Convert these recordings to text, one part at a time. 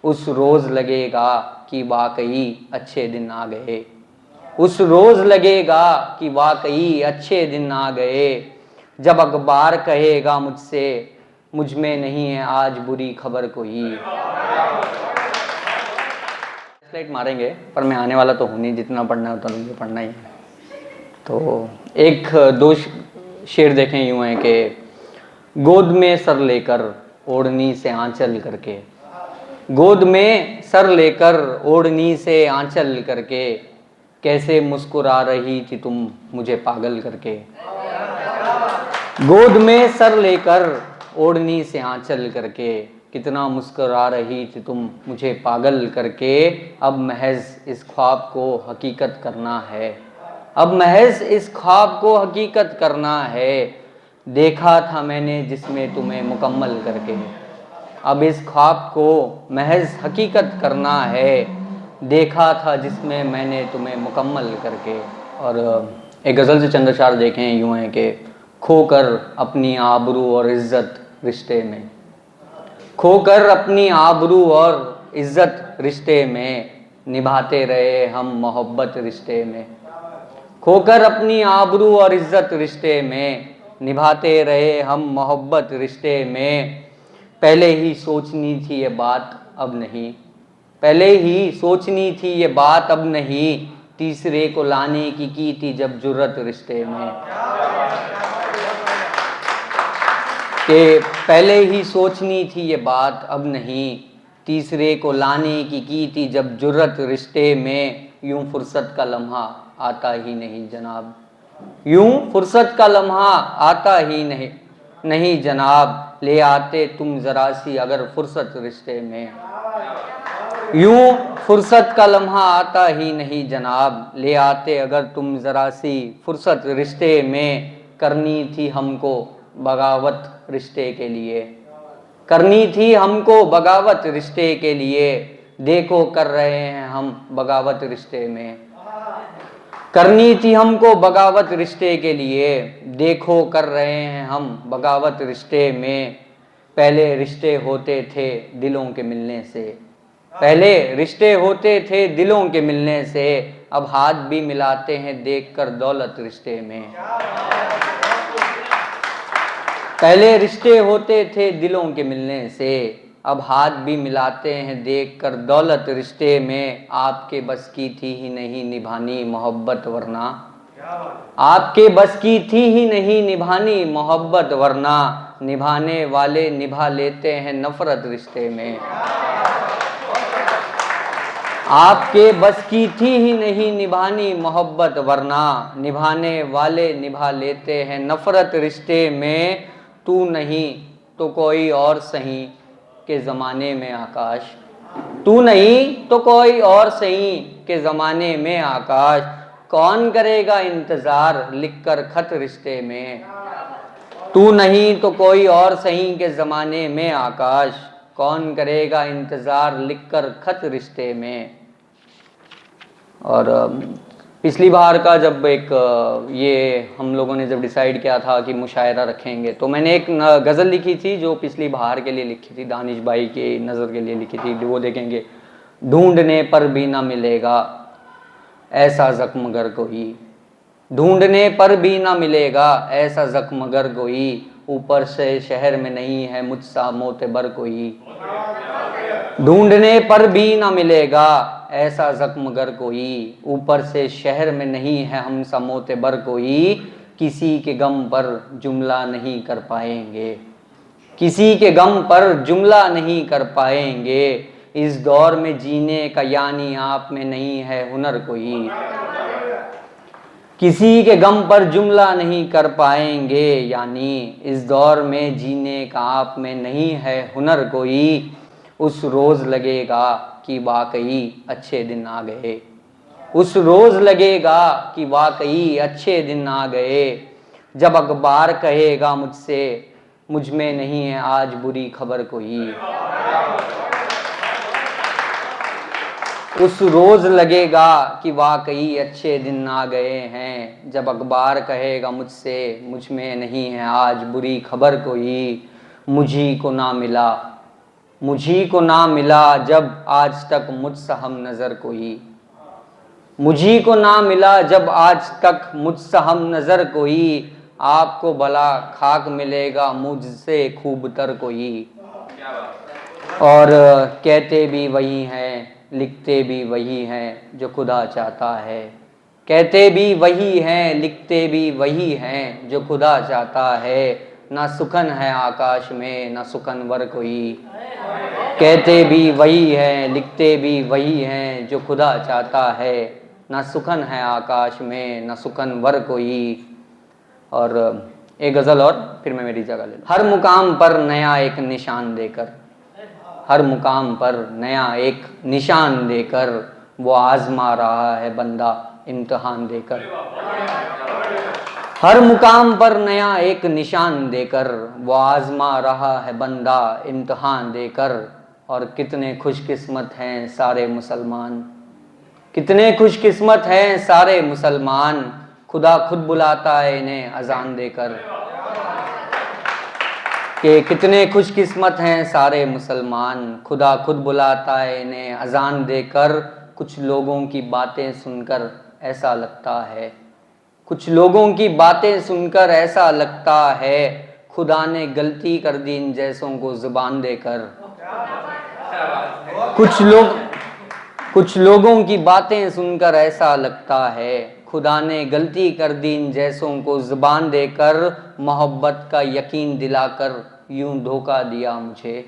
उस रोज लगेगा कि वाकई अच्छे दिन आ गए। उस रोज लगेगा कि वाकई अच्छे दिन आ गए, जब अखबार कहेगा मुझसे मुझ में नहीं है आज बुरी खबर कोई। स्लाइड मारेंगे पर मैं आने वाला तो हूँ नहीं, जितना पढ़ना है उतना मुझे पढ़ना ही है। तो एक दो शेर देखें यूं है कि गोद में सर लेकर ओढ़नी से आंचल करके, गोद में सर लेकर ओढ़नी से आंचल करके, कैसे मुस्कुरा रही थी तुम मुझे पागल करके। गोद में सर लेकर ओढ़नी से आंचल करके, कितना मुस्कुरा रही थी तुम मुझे पागल करके। अब महज इस ख्वाब को हकीकत करना है, अब महज इस ख्वाब को हकीकत करना है, देखा था मैंने जिसमें तुम्हें मुकम्मल करके। अब इस ख्वाब को महज हकीकत करना है, देखा था जिसमें मैंने तुम्हें मुकम्मल करके। और एक गज़ल से चंद अशआर देखें यूँ हैं कि खोकर अपनी आबरू और इज़्ज़त रिश्ते में, खोकर अपनी आबरू और इज़्ज़त रिश्ते में, निभाते रहे हम मोहब्बत रिश्ते में। खोकर अपनी आबरू और इज़्ज़त रिश्ते में, निभाते रहे हम मोहब्बत रिश्ते में। पहले ही सोचनी थी ये बात अब नहीं, पहले ही सोचनी थी ये बात अब नहीं, तीसरे को लाने की थी जब जुर्रत रिश्ते में। कि पहले ही सोचनी थी ये बात अब नहीं, तीसरे को लाने की थी जब जुर्रत रिश्ते में। यूं फुर्सत का लम्हा आता ही नहीं जनाब, यूं फुर्सत का लम्हा आता ही नहीं जनाब, ले आते तुम जरा सी अगर फुर्सत रिश्ते में। यूं फुर्सत का लम्हा आता ही नहीं जनाब, ले आते अगर तुम जरा सी फुर्सत रिश्ते में। करनी थी हमको बगावत रिश्ते के लिए, करनी थी हमको बगावत रिश्ते के लिए, देखो कर रहे हैं हम बगावत रिश्ते में। करनी थी हमको बगावत रिश्ते के लिए, देखो कर रहे हैं हम बगावत रिश्ते में। पहले रिश्ते होते थे दिलों के मिलने से, पहले रिश्ते होते थे दिलों के मिलने से, अब हाथ भी मिलाते हैं देखकर दौलत रिश्ते में। पहले रिश्ते होते थे दिलों के मिलने से, अब हाथ भी मिलाते हैं देखकर दौलत रिश्ते में। आपके बस की थी ही नहीं निभानी मोहब्बत वरना, आपके बस की थी ही नहीं निभानी मोहब्बत वरना, निभाने वाले निभा लेते हैं नफरत रिश्ते में। आपके बस की थी ही नहीं निभानी मोहब्बत वरना, निभाने वाले निभा लेते हैं नफरत रिश्ते में। तू नहीं तो कोई और सही के ज़माने में आकाश, तू नहीं तो कोई और सही के ज़माने में आकाश, कौन करेगा इंतज़ार लिखकर खत रिश्ते में। तू नहीं तो कोई और सही के ज़माने में आकाश, कौन करेगा इंतज़ार लिखकर खत रिश्ते में। और पिछली बार का जब एक ये हम लोगों ने जब डिसाइड किया था कि मुशायरा रखेंगे, तो मैंने एक गज़ल लिखी थी जो पिछली बार के लिए लिखी थी, दानिश भाई की नज़र के लिए लिखी थी, वो देखेंगे। ढूंढने पर भी ना मिलेगा ऐसा ज़ख्म गर कोई, ढूंढने पर भी ना मिलेगा ऐसा ज़ख्म गर कोई, ऊपर से शहर में नहीं है मुझसा मोतबर कोई। ढूंढने पर भी ना मिलेगा ऐसा ज़ख्म गर कोई, ऊपर से शहर में नहीं है हम सा मोतबर कोई। किसी के गम पर जुमला नहीं कर पाएंगे, किसी के गम पर जुमला नहीं कर पाएंगे, इस दौर में जीने का यानी आप में नहीं है हुनर कोई। किसी के गम पर जुमला नहीं कर पाएंगे, यानी इस दौर में जीने का आप में नहीं है हुनर कोई। उस रोज़ लगेगा कि वाकई अच्छे दिन आ गए, उस रोज़ लगेगा कि वाकई अच्छे दिन आ गए, जब अखबार कहेगा मुझसे मुझ में नहीं है आज बुरी खबर कोई। उस रोज़ लगेगा कि वाकई अच्छे दिन आ गए हैं, जब अखबार कहेगा मुझसे मुझ में नहीं है आज बुरी खबर कोई। मुझी को ना मिला, मुझी को ना मिला जब आज तक मुझसे हम नजर कोई, मुझी को ना मिला जब आज तक मुझसे हम नजर कोई, आपको भला खाक मिलेगा मुझसे खूबतर कोई। और कहते भी वही हैं, लिखते भी वही हैं जो खुदा चाहता है, कहते भी वही हैं, लिखते भी वही हैं जो खुदा चाहता है। ना सुखन है आकाश में ना सुखनवर कोई, कहते भी वही हैं, लिखते भी वही हैं जो खुदा चाहता है। ना सुखन है आकाश में ना सुखनवर कोई। और एक गज़ल और फिर मैं मेरी जगह ले लूँ। हर मुकाम पर नया एक निशान देकर, हर मुकाम पर नया एक निशान देकर, वो आजमा रहा है बंदा इम्तिहान देकर। हर मुकाम पर नया एक निशान देकर, वो आजमा रहा है बंदा इम्तिहान देकर। और कितने खुशकिस्मत हैं सारे मुसलमान, कितने खुशकिस्मत हैं सारे मुसलमान, खुदा खुद बुलाता है इन्हें अजान देकर। कि कितने खुशकिस्मत हैं सारे मुसलमान, खुदा खुद बुलाता है इन्हें अजान देकर। कुछ लोगों की बातें सुनकर ऐसा लगता है, कुछ लोगों की बातें सुनकर ऐसा लगता है, खुदा ने गलती कर दी इन जैसों को जुबान देकर। कुछ लोगों की बातें सुनकर ऐसा लगता है, खुदा ने गलती कर दी इन जैसों को जुबान देकर। मोहब्बत का यकीन दिलाकर यूं धोखा दिया मुझे,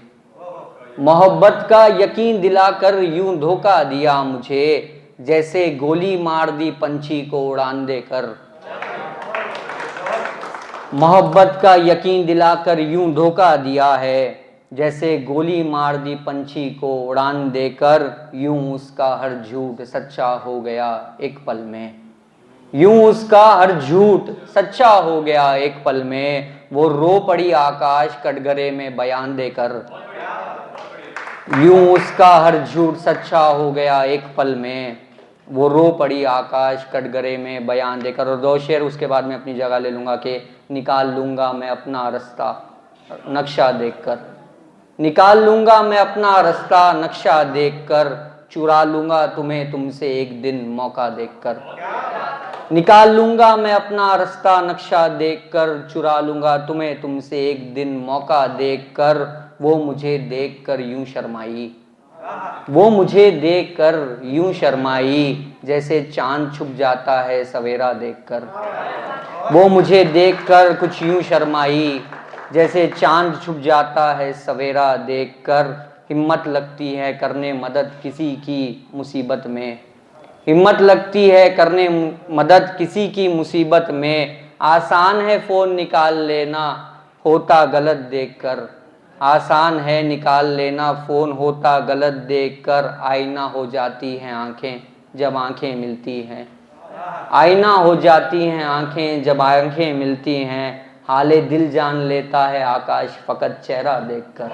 मोहब्बत का यकीन दिलाकर यूं धोखा दिया मुझे, जैसे गोली मार दी पंछी को उड़ान देकर। मोहब्बत का यकीन दिलाकर यूं धोखा दिया है, जैसे गोली मार दी पंछी को उड़ान देकर। यूं उसका हर झूठ सच्चा हो गया एक पल में, यूं उसका हर झूठ सच्चा हो गया एक पल में। वो रो पड़ी आकाश कटघरे में बयान देकर, यूं उसका हर झूठ सच्चा हो गया एक पल में। वो रो पड़ी आकाश कटघरे में बयान देकर। और दो शेर उसके बाद मैं अपनी जगह ले लूँगा कि निकाल लूँगा मैं अपना रास्ता नक्शा देखकर, निकाल लूँगा मैं अपना रास्ता नक्शा देखकर, चुरा लूँगा तुम्हें तुमसे एक दिन मौका देखकर। निकाल लूँगा मैं अपना रास्ता नक्शा देखकर, चुरा लूँगा तुम्हें तुमसे एक दिन मौका देखकर। वो मुझे देखकर यूं शर्माई, वो मुझे देखकर यूं शर्माई, जैसे चांद छुप जाता है सवेरा देखकर। वो मुझे देखकर कुछ यूं शर्माई, जैसे चांद छुप जाता है सवेरा देखकर। हिम्मत लगती है करने मदद किसी की मुसीबत में, हिम्मत लगती है करने मदद किसी की मुसीबत में। आसान है फ़ोन निकाल लेना होता गलत देखकर, आसान है निकाल लेना फ़ोन होता गलत देखकर। आईना हो जाती हैं आंखें जब आंखें मिलती हैं, आईना हो जाती हैं आंखें जब आंखें मिलती हैं। हाले दिल जान लेता है आकाश फ़कत चेहरा देखकर।